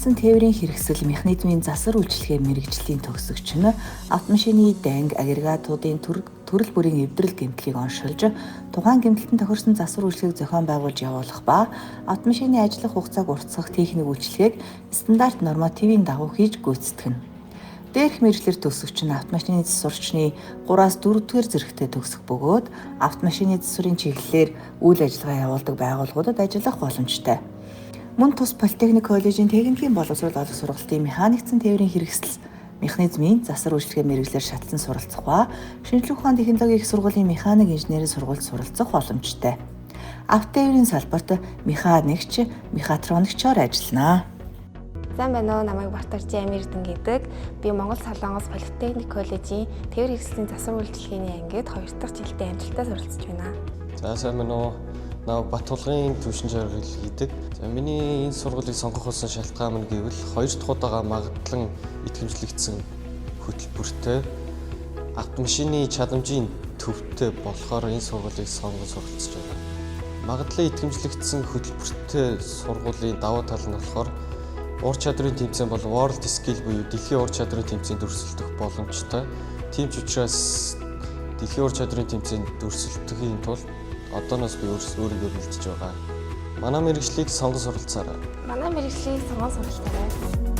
нэгдсэн тээврийн хэрэгсэл механизмын засвар үйлчилгээ мэргэжлийн төгсөгч нь автомашины данг агрегатуудын төрөл бүрийн эвдрэл гэмтлийг оншилж тухайн гэмтэлтэн тохирсон засвар үйлчилгээг зохион байгуулж явуулах ба автомашины ажиллах хугацааг уртасгах техник үйлчилгээг стандарт нормативын дагуу хийж гүйцэтгэнэ. Дээрх мэргэжлэр төгсөгч нь автомашины засварчны 3-аас 4-р зэрэгтэй төгсөх бөгөөд автомашины засварын чиглэлээр үйл ажиллагаа явуулдаг байгууллагуудад ажиллах боломжтой. Мөн тус политехник коллежийн техникийн боловсрол олох сургалтын механикцэн тээврийн хэрэгсэл механизмын засвар үйлчилгээ мэргэжлэр шатлан суралцах ба шинжлэх ухааны технологийн их сургуулийн механик инженерийн сургуульд суралцах боломжтой. Автотээврийн салбарт механикч, мехатроникчоор ажиллана. Сайн байна уу? Намайг Бартаржи Амирдэн гэдэг. Би Монгол Солонгос политехник коллежийн тээвэр хэрэгслийн засвар үйлчилгээний ангид 2 дахь жилдээ амжилттай суралцж байна. За сайн байна уу? Наа Батулгын төвшин жаргал хийдэг. За миний энэ сургуулийг сонгох болсон шалтгаан нь гэвэл 2 дахь удаага магадлан итгэмжлэгдсэн хөтөлбөртэй автомашины чадамжийн төвтэй болохоор энэ сургуулийг сонгож суралцж байна. Магадлан итгэмжлэгдсэн хөтөлбөртэй сургуулийн давуу тал нь болохоор ур чадрын тэмцээн бол World Skill буюу дэлхийн ур чадрын тэмцээнд өрсөлдөх боломжтой. Тийм ч учраас дэлхийн ур чадрын тэмцээнд өрсөлдөхийн тулд одооноос би өөрийгөө бэлдэж байгаа. Манай мэргэжлийг сонгож суралцаарай. Манай мэргэжлийг сонгож суралцаарай.